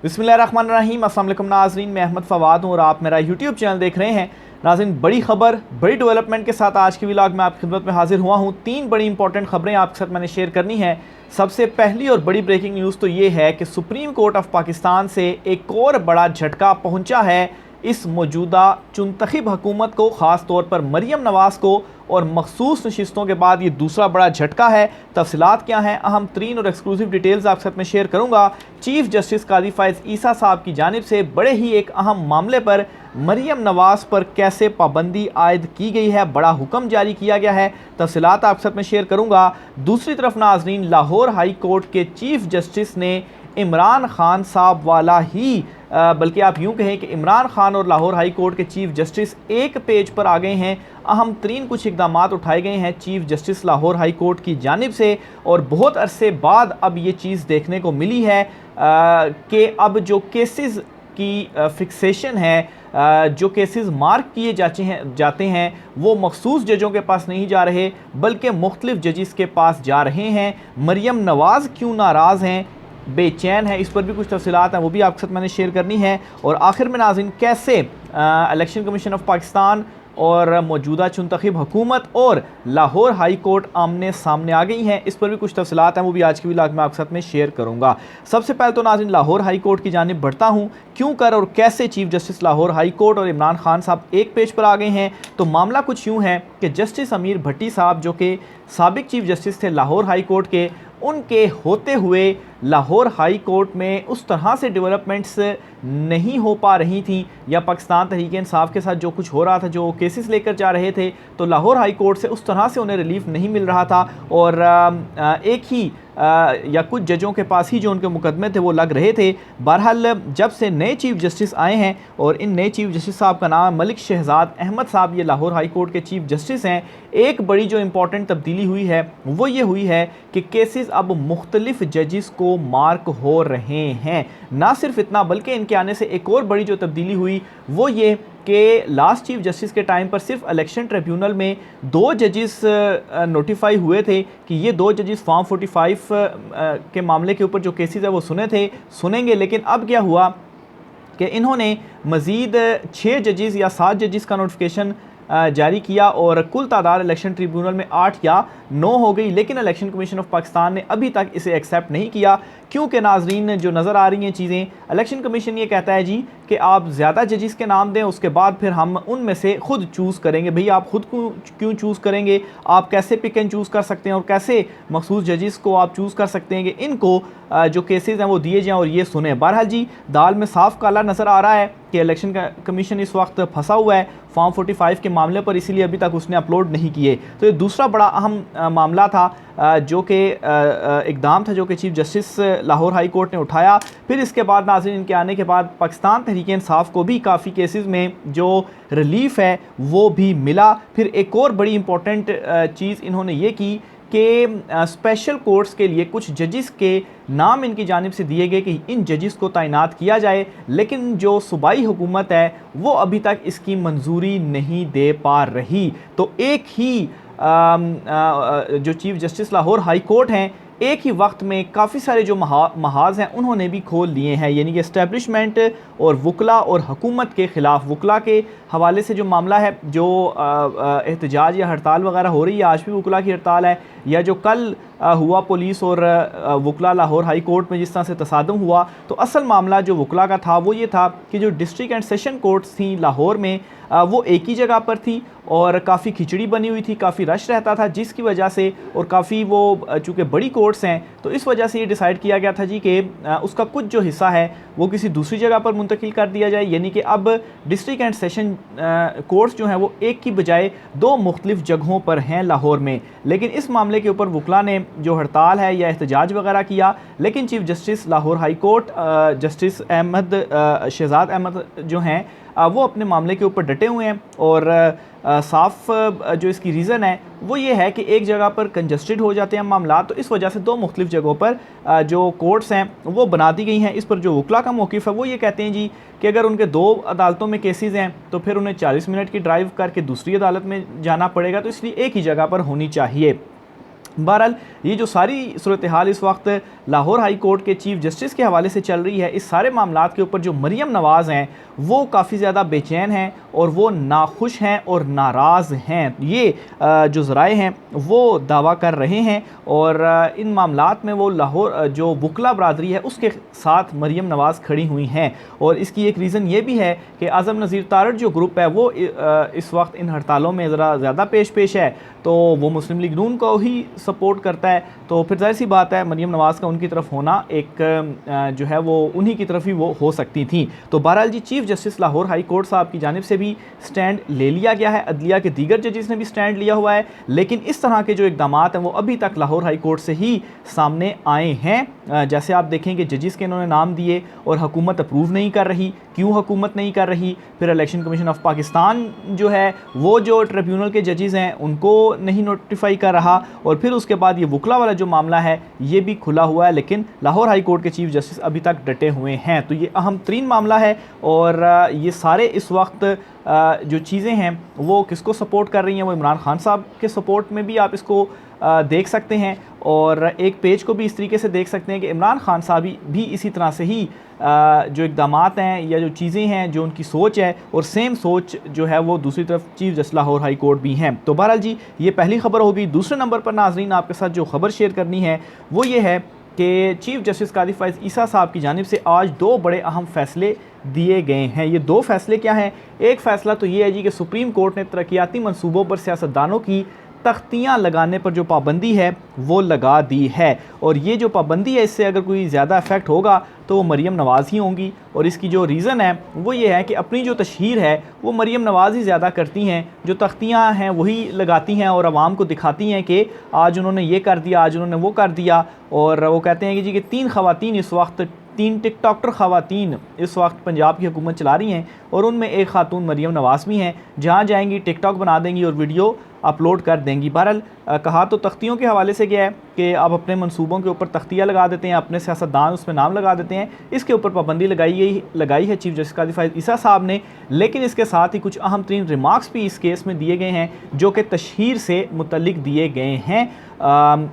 बिस्मिल्लाहिर्रहमानिर्रहीम। अस्सलाम वालेकुम नाज़रीन, मैं अहमद फ़वाद हूँ और आप मेरा यूट्यूब चैनल देख रहे हैं। नाज़रीन, बड़ी खबर, बड़ी डेवलपमेंट के साथ आज की व्लॉग में आपकी खिदमत में हाजिर हुआ हूँ। 3 बड़ी इंपॉर्टेंट खबरें आपके साथ मैंने शेयर करनी है। सबसे पहली और बड़ी ब्रेकिंग न्यूज़ तो ये है कि सुप्रीम कोर्ट ऑफ पाकिस्तान से एक और बड़ा झटका पहुँचा है इस मौजूदा चुनतखब हुकूमत को, ख़ास तौर पर मरियम नवाज़ को, और मखसूस नशिस्तों के बाद ये दूसरा बड़ा झटका है। तफसीलात क्या हैं, अहम तरीन और एक्सक्लूसिव डिटेल्स आपके साथ में शेयर करूँगा। चीफ जस्टिस काजी फ़ाइज़ ईसा साहब की जानिब से बड़े ही एक अहम मामले पर मरियम नवाज़ पर कैसे पाबंदी आयद की गई है, बड़ा हुक्म जारी किया गया है, तफसीलात आपके साथ में शेयर करूँगा। दूसरी तरफ नाज़रीन, लाहौर हाई कोर्ट के चीफ जस्टिस ने इमरान खान साहब वाला ही, बल्कि आप यूँ कहें कि इमरान खान और लाहौर हाई कोर्ट के चीफ जस्टिस एक पेज पर आ गए हैं। अहम तरीन कुछ इकदाम उठाए गए हैं chief justice Lahore high court की जानिब से, और बहुत अरसे बाद अब ये चीज़ देखने को मिली है कि अब जो केसेस की फिक्सेशन है, जो केसेस मार्क किए जाते हैं वो मखसूस जजों के पास नहीं जा रहे बल्कि मुख्तलिफ जजिस के पास जा रहे हैं। मरियम नवाज़ क्यों नाराज़ हैं, बेचैन है, इस पर भी कुछ तफसीलात हैं, वो भी आपके साथ मैंने शेयर करनी है। और आखिर में नाज़रीन, कैसे इलेक्शन कमीशन ऑफ पाकिस्तान और मौजूदा चुनतखब हुकूमत और लाहौर हाई कोर्ट आमने सामने आ गई हैं, इस पर भी कुछ तफसीलात हैं, वो भी आज की व्लॉग में आपके साथ में शेयर करूँगा। सबसे पहले तो नाज़रीन लाहौर हाई कोर्ट की जानिब बढ़ता हूँ। क्यों कर और कैसे chief justice Lahore high court और इमरान खान साहब एक पेज पर आ गए हैं, तो मामला कुछ यूँ है कि जस्टिस अमीर भट्टी साहब, जो कि साबिक चीफ जस्टिस थे लाहौर हाई कोर्ट के, उनके होते हुए लाहौर हाई कोर्ट में उस तरह से डेवलपमेंट्स नहीं हो पा रही थी, या पाकिस्तान तहरीक इंसाफ के साथ जो कुछ हो रहा था, जो केसेस लेकर जा रहे थे, तो लाहौर हाई कोर्ट से उस तरह से उन्हें रिलीफ नहीं मिल रहा था। और एक ही या कुछ जजों के पास ही जो उनके मुकदमे थे वो लग रहे थे। बहरहाल जब से नए चीफ जस्टिस आए हैं, और इन नए चीफ जस्टिस साहब का नाम मलिक शहजाद अहमद साहब, ये लाहौर हाई कोर्ट के चीफ जस्टिस हैं, एक बड़ी जो इंपॉर्टेंट तब्दीली हुई है वो ये हुई है कि केसेस अब मुख्तलिफ जजिस को मार्क हो रहे हैं। ना सिर्फ इतना, बल्कि इनके आने से एक और बड़ी जो तब्दीली हुई वो ये कि लास्ट चीफ जस्टिस के टाइम पर सिर्फ इलेक्शन ट्रिब्यूनल में 2 जजिस नोटिफाई हुए थे कि ये 2 जजिस फॉर्म 45 के मामले के ऊपर जो केसेस है वो सुनेंगे। लेकिन अब क्या हुआ कि इन्होंने मज़ीद 6 जजिस या 7 जजिस का नोटिफिकेशन जारी किया, और कुल तादाद इलेक्शन ट्रिब्यूनल में 8 या 9 हो गई। लेकिन इलेक्शन कमीशन ऑफ पाकिस्तान ने अभी तक इसे एक्सेप्ट नहीं किया, क्योंकि नाजरीन जो नज़र आ रही हैं चीज़ें, इलेक्शन कमीशन ये कहता है जी कि आप ज़्यादा जजिस के नाम दें, उसके बाद फिर हम उनमें से खुद चूज़ करेंगे। भई आप खुद को क्यों चूज़ करेंगे, आप कैसे पिक एंड चूज़ कर सकते हैं, और कैसे मखसूस जजिस को आप चूज़ कर सकते हैं कि इनको जो केसेस हैं वो दिए जाएँ और ये सुने। बहरहाल जी, दाल में साफ काला नज़र आ रहा है कि इलेक्शन कमीशन इस वक्त फंसा हुआ है फॉर्म 45 के मामले पर, इसीलिए अभी तक उसने अपलोड नहीं किए। तो ये दूसरा बड़ा अहम मामला था, जो कि इकदाम था जो कि chief justice Lahore high court ने उठाया। फिर इसके बाद नाज़रीन, इनके आने के बाद पाकिस्तान तहरीक इंसाफ को भी काफ़ी केसेस में जो रिलीफ है वो भी मिला। फिर एक और बड़ी इंपॉर्टेंट चीज़ इन्होंने ये की कि स्पेशल कोर्ट्स के लिए कुछ जजिस के नाम इनकी जानिब से दिए गए कि इन जजिस को तैनात किया जाए, लेकिन जो सूबाई हुकूमत है वो अभी तक इसकी मंजूरी नहीं दे पा रही। तो एक ही जो chief justice Lahore high court हैं, एक ही वक्त में काफ़ी सारे जो महाज हैं उन्होंने भी खोल लिए हैं, यानी कि इस्टेब्लिशमेंट और वकला और हुकूमत के ख़िलाफ़। वकला के हवाले से जो मामला है, जो एहतजाज या हड़ताल वगैरह हो रही है, आज भी वकला की हड़ताल है, या जो कल हुआ पुलिस और वकला लाहौर हाई कोर्ट में जिस तरह से तसादम हुआ, तो असल मामला जो वकला का था वो ये था कि जो डिस्ट्रिक्ट एंड सेशन कोर्ट्स थी लाहौर में, वो एक ही जगह पर थी और काफ़ी खिचड़ी बनी हुई थी, काफ़ी रश रहता था, जिसकी वजह से, और काफ़ी वो चूँकि बड़ी कोर्ट्स हैं तो इस वजह से ये डिसाइड किया गया था जी कि उसका कुछ जो हिस्सा है वो किसी दूसरी जगह पर मुंतकिल कर दिया जाए, यानी कि अब डिस्ट्रिक्ट एंड सेशन कोर्ट्स जो हैं वो एक की बजाय 2 मुख्तलिफ जगहों पर हैं लाहौर में। लेकिन इस मामले के ऊपर वकला ने जो हड़ताल है या एहतजाज वगैरह किया, लेकिन chief justice Lahore high court justice Shahzad Ahmed जो हैं वो अपने मामले के ऊपर डटे हुए हैं, और साफ जो इसकी रीज़न है वो ये है कि एक जगह पर कंजस्टेड हो जाते हैं मामला, तो इस वजह से 2 मुख्तलिफ जगहों पर जो कोर्ट्स हैं वो बना दी गई हैं। इस पर जो वकला का मौक़िफ़ है वो ये कहते हैं जी कि अगर उनके 2 अदालतों में केसेस हैं तो फिर उन्हें 40 मिनट की ड्राइव करके दूसरी अदालत में जाना पड़ेगा, तो इसलिए एक ही जगह पर होनी चाहिए। बहरहाल ये जो सारी सूरत हाल इस वक्त लाहौर हाई कोर्ट के चीफ जस्टिस के हवाले से चल रही है, इस सारे मामलात के ऊपर जो मरियम नवाज़ हैं वो काफ़ी ज़्यादा बेचैन हैं और वो नाखुश हैं और नाराज़ हैं। ये जो ज़राए हैं वो दावा कर रहे हैं और इन मामलात में वो लाहौर जो वकला बरादरी है उसके साथ मरियम नवाज़ खड़ी हुई हैं। और इसकी एक रीज़न ये भी है कि आज़म नज़ीर तारड़ जो ग्रुप है वो इस वक्त इन हड़तालों में ज़रा ज़्यादा पेश है, तो वो मुस्लिम लीग नून को ही सपोर्ट करता है, तो फिर जाहिर सी बात है मरियम नवाज़ का उनकी तरफ होना एक जो है वो उन्हीं की तरफ ही वो हो सकती थी। तो बहरहाल जी chief justice Lahore high court साहब की जानिब से भी स्टैंड ले लिया गया है, अदलिया के दीगर जजेस ने भी स्टैंड लिया हुआ है, लेकिन इस तरह के जो इक़दाम हैं वो अभी तक लाहौर हाई कोर्ट से ही सामने आए हैं। जैसे आप देखेंगे जजेस के इन्होंने नाम दिए और हुकूमत अप्रूव नहीं कर रही। क्यों हुकूमत नहीं कर रही? फिर इलेक्शन कमीशन ऑफ पाकिस्तान जो है वो जो ट्रिब्यूनल के जजेस हैं उनको नहीं नोटिफाई कर रहा, और फिर उसके बाद ये वकला वाला जो मामला है ये भी खुला हुआ है, लेकिन लाहौर हाई कोर्ट के चीफ जस्टिस अभी तक डटे हुए हैं। तो ये अहम तरीन मामला है और ये सारे इस वक्त जो चीज़ें हैं वो किसको सपोर्ट कर रही हैं, वो इमरान खान साहब के सपोर्ट में भी आप इसको देख सकते हैं और एक पेज को भी इस तरीके से देख सकते हैं कि इमरान खान साहब भी इसी तरह से ही जो इक़दाम हैं या जो चीज़ें हैं जो उनकी सोच है और सेम सोच जो है वो दूसरी तरफ chief justice Lahore high court भी हैं। तो बहरहाल जी ये पहली खबर होगी। दूसरे नंबर पर नाजरीन आपके साथ जो खबर शेयर करनी है वो ये है कि चीफ जस्टिस कादी फ़ाइज़ ईसा साहब की जानिब से आज दो बड़े अहम फ़ैसले दिए गए हैं। ये दो फ़ैसले क्या हैं? एक फ़ैसला तो ये है जी कि सुप्रीम कोर्ट ने तरक्याती मनसूबों पर सियासतदानों की तख्तियाँ लगाने पर जो पाबंदी है वो लगा दी है, और ये जो पाबंदी है इससे अगर कोई ज़्यादा इफ़ेक्ट होगा तो वो मरियम नवाज़ ही होंगी। और इसकी जो रीज़न है वो ये है कि अपनी जो तशहीर है वो मरियम नवाज़ ही ज़्यादा करती हैं, जो तख्तियाँ हैं वही लगाती हैं और आवाम को दिखाती हैं कि आज उन्होंने ये कर दिया, आज उन्होंने वो कर दिया। और वो कहते हैं कि जी कि 3 ख़वातीन इस वक्त 3 टिकटॉकर ख़वातीन इस वक्त पंजाब की हुकूमत चला रही हैं और उनमें एक खातून मरियम नवाज़ भी हैं, जहाँ जाएंगी टिकटॉक बना देंगी और वीडियो अपलोड कर देंगी। बहरहाल कहा तो तख्तियों के हवाले से गया है कि आप अपने मंसूबों के ऊपर तख्तियाँ लगा देते हैं, अपने सियासतदान उसमें नाम लगा देते हैं, इसके ऊपर पाबंदी लगाई है चीफ जस्टिस कादी फ़ाइज़ ईसा साहब ने। लेकिन इसके साथ ही कुछ अहम तरीन रिमार्क्स भी इस केस में दिए गए हैं जो कि तशहीर से मुतल्लिक दिए गए हैं।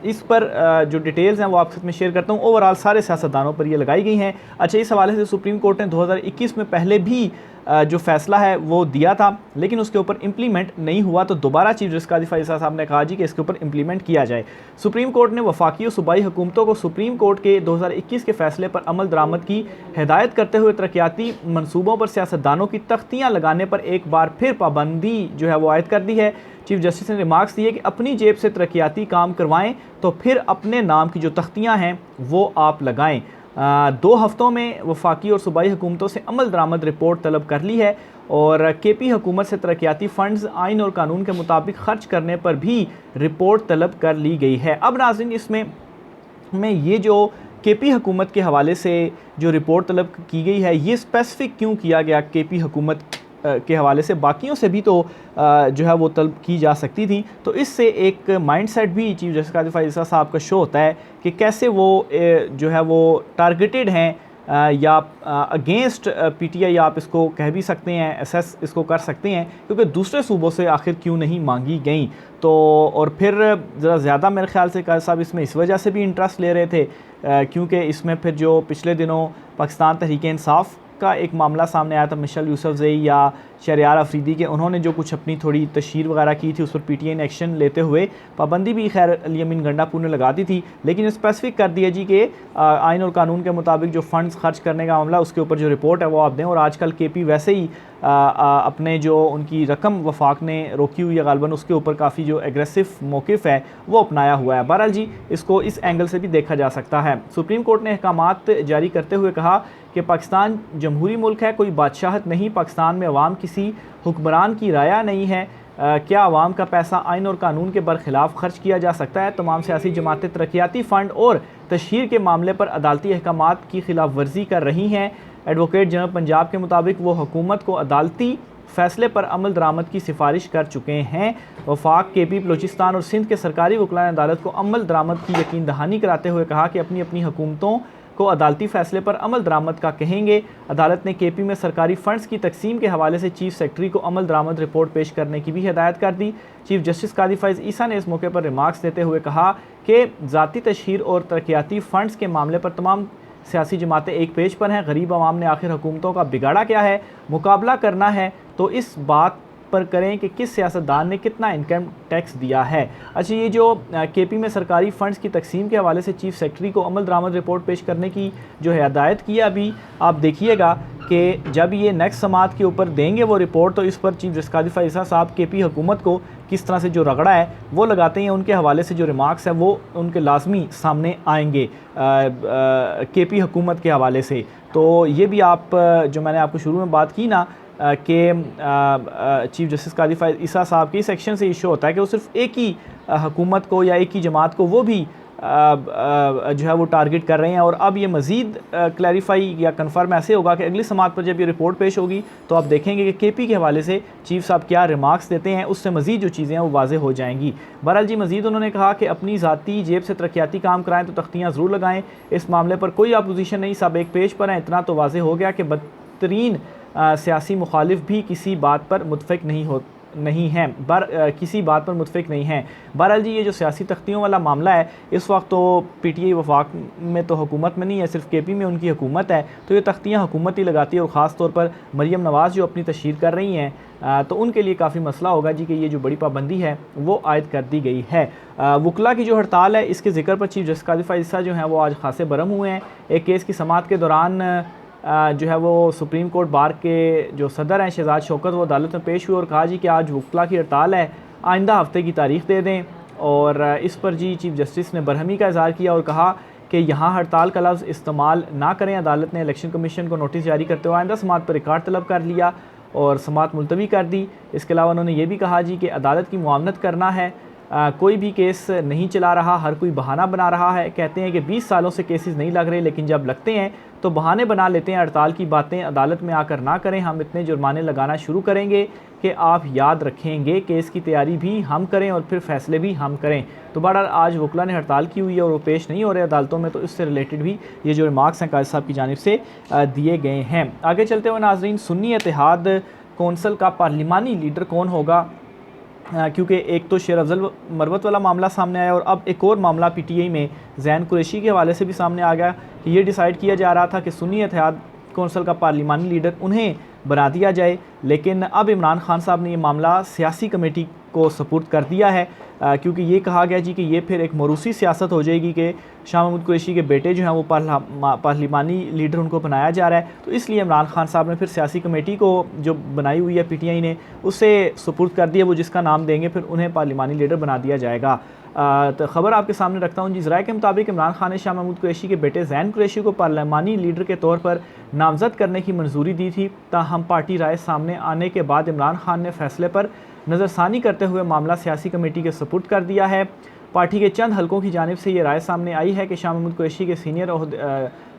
इस पर जो डिटेल्स हैं वो आपके साथ में शेयर करता हूँ। ओवरऑल सारे सियासतदानों पर ये लगाई गई हैं। अच्छा, इस हवाले से सुप्रीम कोर्ट ने 2021 में पहले भी जो फ़ैसला है वो दिया था, लेकिन उसके ऊपर इम्प्लीमेंट नहीं हुआ, तो दोबारा चीफ जस्टिस कादी फ़ाइज़ साहब ने कहा जी कि इसके ऊपर इम्प्लीमेंट किया जाए। सुप्रीम कोर्ट ने वफाकी और सूबाई हुकूमतों को सुप्रीम कोर्ट के 2021 के फ़ैसले पर अमल दरामद की हिदायत करते हुए तरक्याती मनसूबों पर सियासतदानों की तख्तियाँ लगाने पर एक बार फिर पाबंदी जो है वो आयद कर दी है। चीफ जस्टिस ने रिमार्क्स दिए कि अपनी जेब से तरक्याती काम करवाएं तो फिर अपने नाम की जो तख्तियाँ हैं वो आप लगाएं। 2 हफ्तों में वफाकी और सूबाई हुकूमतों से अमल दरामद रिपोर्ट तलब कर ली है और केपी हुकूमत से तरक्याती फ़ंड्स आइन और कानून के मुताबिक ख़र्च करने पर भी रिपोर्ट तलब कर ली गई है। अब नाज़रीन इसमें ये जो केपी हुकूमत के हवाले से जो रिपोर्ट तलब की गई है ये स्पेसिफ़िक क्यों किया गया केपी हुकूमत के हवाले से? बाकियों से भी तो जो है वो तलब की जा सकती थी। तो इससे एक माइंडसेट भी चीफ जस्टिस कादी फ़ाइज़ ईसा साहब का शो होता है कि कैसे वो जो है वो टारगेटेड हैं या अगेंस्ट पीटीआई आप इसको कह भी सकते हैं, एसेस इसको कर सकते हैं, क्योंकि दूसरे सूबों से आखिर क्यों नहीं मांगी गई। तो और फिर ज़रा ज़्यादा मेरे ख्याल से कादी साहब इसमें इस वजह से भी इंटरेस्ट ले रहे थे क्योंकि इसमें फिर जो पिछले दिनों पाकिस्तान तहरीक इंसाफ का एक मामला सामने आया था मिशेल यूसुफजई या शहरयार अफरीदी के, उन्होंने जो कुछ अपनी थोड़ी तशहीर वगैरह की थी उस पर पीटीआई ने एक्शन लेते हुए पाबंदी भी खैर अली अमीन गंडापुर ने लगा दी थी, लेकिन स्पेसिफिक कर दिया जी कि आइन और कानून के मुताबिक जो फ़ंड्स खर्च करने का मामला उसके ऊपर जो रिपोर्ट है वो आप दें। और आजकल केपी वैसे ही अपने जो उनकी रकम वफाक ने रोकी हुई है गालबन उसके ऊपर काफ़ी जो एग्रेसिव मौक़िफ़ है वो अपनाया हुआ है। बहरहाल जी इसको इस एंगल से भी देखा जा सकता है। सुप्रीम कोर्ट ने अहकामात जारी करते हुए कहा कि पाकिस्तान जमहूरी मुल्क है, कोई बादशाहत नहीं, पाकिस्तान में अवाम किसी हुक्मरान की राया नहीं है। क्या अवाम का पैसा आइन और कानून के बरखिलाफ़ खर्च किया जा सकता है? तमाम सियासी जमातें तरक्याती फ़ंड और तशहीर के मामले पर अदालती अहकामात की खिलाफ वर्जी कर रही हैं। एडवोकेट जनरल पंजाब के मुताबिक वो हुकूमत को अदालती फ़ैसले पर अमल दरामद की सिफारिश कर चुके हैं। वफाक, केपी, बलूचिस्तान और सिंध के सरकारी वकला ने अदालत को अमल दरामद की यकीन दहानी कराते हुए कहा कि अपनी अपनी हुकूमतों को अदालती फैसले पर अमल दरामद का कहेंगे। अदालत ने KP में सरकारी फंड्स की तकसीम के हवाले से चीफ सेक्रेटरी को अमल दरामद रिपोर्ट पेश करने की भी हिदायत कर दी। चीफ जस्टिस कादी फैज़ ईसा ने इस मौके पर रिमार्क्स देते हुए कहा कि ज़ाती तशहीर और तरक्याती फ़ंड्स के मामले पर तमाम सियासी जमातें एक पेज पर हैं। गरीब आवाम ने आखिर हुकूमतों का बिगाड़ा क्या है? मुकाबला करना है तो इस बात पर करें कि किस सियासतदान ने कितना इनकम टैक्स दिया है। अच्छा, ये जो KP में सरकारी फ़ंड्स की तकसीम के हवाले से चीफ सेक्रेटरी को अमल दरामद रिपोर्ट पेश करने की जो है हिदायत की है, अभी आप देखिएगा कि जब ये नेक्स्ट समात के ऊपर देंगे वो रिपोर्ट, तो इस पर चीफ जस्टिस कादी फैज़ ईसा साहब KP हुकूमत को किस तरह से जो रगड़ा है वो लगाते हैं, उनके हवाले से जो रिमार्क्स हैं वो उनके लाजमी सामने आएंगे KP हुकूमत के हवाले से। तो ये भी आप जो मैंने आपको शुरू में बात की ना कि चीफ जस्टिस कादी फैज़ ईसा साहब के सेक्शन से इशू होता है कि वो सिर्फ एक ही हुकूमत को या एक ही जमात को वो भी जो है वो टारगेट कर रहे हैं। और अब ये मज़ीद क्लैरिफाई या कन्फर्म ऐसे होगा कि अगली समात पर जब ये रिपोर्ट पेश होगी तो आप देखेंगे कि KP के हवाले से चीफ साहब क्या रिमार्क्स देते हैं, उससे मज़ीद जो चीज़ें हैं वो वाज़े हो जाएंगी। बहरहाल जी, मज़ीद उन्होंने कहा कि अपनी ज़ाती जेब से तरक्याती काम कराएं तो तख्तियाँ ज़रूर लगाएं। इस मामले पर कोई अपोजिशन नहीं, सब एक पेज पर हैं। इतना तो वाज़े हो गया कि बदतरीन सियासी मुखालिफ भी किसी बात पर मुतफ़िक नहीं हैं, किसी बात पर मुतफ़िक नहीं हैं। बहरहाल जी, ये जो सियासी तख्तियों वाला मामला है, इस वक्त तो PTI वफाक में तो हुकूमत में नहीं है, सिर्फ KP में उनकी हुकूमत है, तो ये तख्तियाँ हुकूमत ही लगाती है। और ख़ास तौर पर मरियम नवाज़ जो अपनी तशहीर कर रही हैं तो उनके लिए काफ़ी मसला होगा जी कि ये जो बड़ी पाबंदी है वो आयद कर दी गई है। वकला की जो हड़ताल है, इसके ज़िक्र पर चीफ जस्टिस कादी फैज़ ईसा जो हैं वो आज खासे बरम हुए हैं। एक केस की समात के दौरान जो है वो सुप्रीम कोर्ट बार के जो सदर हैं शहजाद शौकत, वो अदालत में पेश हुए और कहा जी कि आज वकला की हड़ताल है, आइंदा हफ्ते की तारीख दे दें। और इस पर जी चीफ जस्टिस ने बरहमी का इज़हार किया और कहा कि यहाँ हड़ताल का लफ्ज़ इस्तेमाल ना करें। अदालत ने इलेक्शन कमीशन को नोटिस जारी करते हुए आइंदा समात पर रिकॉर्ड तलब कर लिया और समात मुलतवी कर दी। इसके अलावा उन्होंने ये भी कहा जी कि अदालत की मुआवनत करना है, कोई भी केस नहीं चला रहा, हर कोई बहाना बना रहा है। कहते हैं कि 20 सालों से केसेस नहीं लग रहे, लेकिन जब लगते हैं तो बहाने बना लेते हैं। हड़ताल की बातें अदालत में आकर ना करें, हम इतने जुर्माने लगाना शुरू करेंगे कि आप याद रखेंगे। केस की तैयारी भी हम करें और फिर फैसले भी हम करें। तो बहरहाल आज वकला ने हड़ताल की हुई है और वो पेश नहीं हो रहे अदालतों में, तो इससे रिलेटेड भी ये जो रिमार्क्स हैं काजी साहब की जानिब से दिए गए हैं। आगे चलते हुए नाजरीन, सुन्नी इत्तेहाद कौंसल का पार्लिमानी लीडर कौन होगा, क्योंकि एक तो शेर अफजल मरवत वाला मामला सामने आया और अब एक और मामला PTI में ज़ैन कुरैशी के हवाले से भी सामने आ गया कि ये डिसाइड किया जा रहा था कि सुन्नी इत्तेहाद कौंसल का पार्लिमानी लीडर उन्हें बना दिया जाए, लेकिन अब इमरान खान साहब ने ये मामला सियासी कमेटी को सपुर्द कर दिया है, क्योंकि ये कहा गया जी कि ये फिर एक मरूसी सियासत हो जाएगी कि शाह महमूद कुरैशी के बेटे जो हैं वो पार्लिमानी लीडर उनको बनाया जा रहा है। तो इसलिए इमरान खान साहब ने फिर सियासी कमेटी को जो बनाई हुई है PTI ने, उससे सपुर्द कर दिया, वो जिसका नाम देंगे फिर उन्हें पार्लिमानी लीडर बना दिया जाएगा। तो ख़बर आपके सामने रखता हूँ जी। ज़राए के मुताबिक इमरान खान ने शाह महमूद कुरैशी के बेटे ज़ैन कुरैशी को पार्लिमानी लीडर के तौर पर नामज़द करने की मंजूरी दी थी। ताहम पार्टी राय सामने आने के बाद इमरान खान ने फैसले पर नज़रसानी करते हुए मामला सियासी कमेटी के सपुर्द कर दिया है। पार्टी के चंद हलकों की जानिब से ये राय सामने आई है कि शाह महमूद कुरैशी के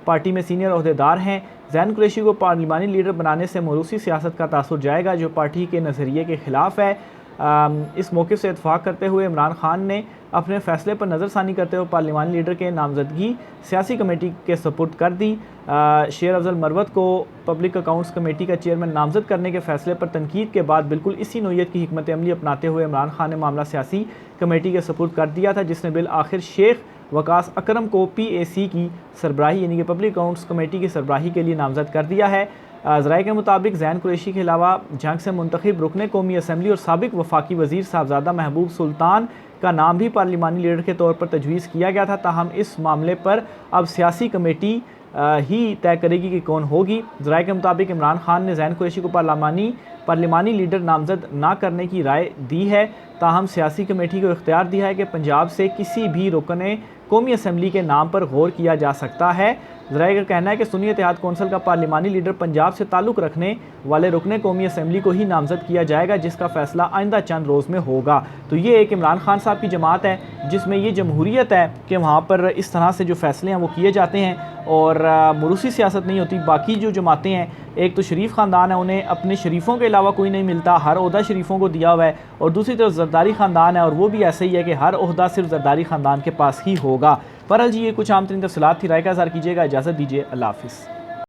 पार्टी में सीनियर ओहदेदार हैं। ज़ैन कुरैशी को पार्लिमानी लीडर बनाने से मरूसी सियासत का तासुर जाएगा, जो पार्टी के नज़रिए के ख़िलाफ़ है। इस मौके से इत्तफाक करते हुए इमरान खान ने अपने फ़ैसले पर नज़रसानी करते हुए पार्लिमानी लीडर के नामजदगी सियासी कमेटी के सपुर्द कर दी। शेर अफजल मरवत को पब्लिक अकाउंट्स कमेटी का चेयरमैन नामज़द करने के फ़ैसले पर तनकीद के बाद बिल्कुल इसी नोयत की हिकमत अमली अपनाते हुए इमरान खान ने मामला सियासी कमेटी के सपुर्द कर दिया था, जिसने बिल आखिर शेख वकास अकरम को PAC की सरबराही यानी कि पब्लिक अकाउंट्स कमेटी की सरबराही के लिए नामज़द कर दिया है। ज़राए के मुताबिक ज़ैन कुरैशी के अलावा जंग से मुंतखब रुकने कौमी असम्बली और साबिक वफाकी वज़ीर साहबजादा महबूब सुल्तान का नाम भी पार्लिमानी लीडर के तौर पर तजवीज़ किया गया था। ताहम इस मामले पर अब सियासी कमेटी ही तय करेगी कि कौन होगी। ज़राए के मुताबिक इमरान खान ने ज़ैन कुरैशी को पार्लिमानी लीडर नामज़द ना करने की राय दी है। ताहम सियासी कमेटी को इख्तियार दिया है कि पंजाब से किसी भी रुकने कौमी असम्बली के नाम पर गौर किया जा सकता है। ज़राए का कहना है कि सुन्नी इत्तेहाद कौंसल का पार्लिमानी लीडर पंजाब से ताल्लुक़ रखने वाले रुकने कौमी असम्बली को ही नामज़द किया जाएगा, जिसका फ़ैसला आइंदा चंद रोज़ में होगा। तो ये एक इमरान खान साहब की जमात है जिसमें ये जमहूरियत है कि वहाँ पर इस तरह से जो फ़ैसले हैं वो किए जाते हैं और मरूसी सियासत नहीं होती। बाकी जो जमातें हैं, एक तो शरीफ ख़ानदान है, उन्हें अपने शरीफों के अलावा कोई नहीं मिलता, हर ओहदा शरीफों को दिया हुआ है, और दूसरी तरफ ज़रदारी ख़ानदान है और वो भी ऐसे ही है कि हर ओहदा सिर्फ ज़रदारी ख़ानदान के पास ही होगा। बहरहाल जी ये कुछ आम तरीन तफसीलात थी, राय का इज़हार कीजिएगा। इजाज़त दीजिए, अल्लाह हाफ़िज़।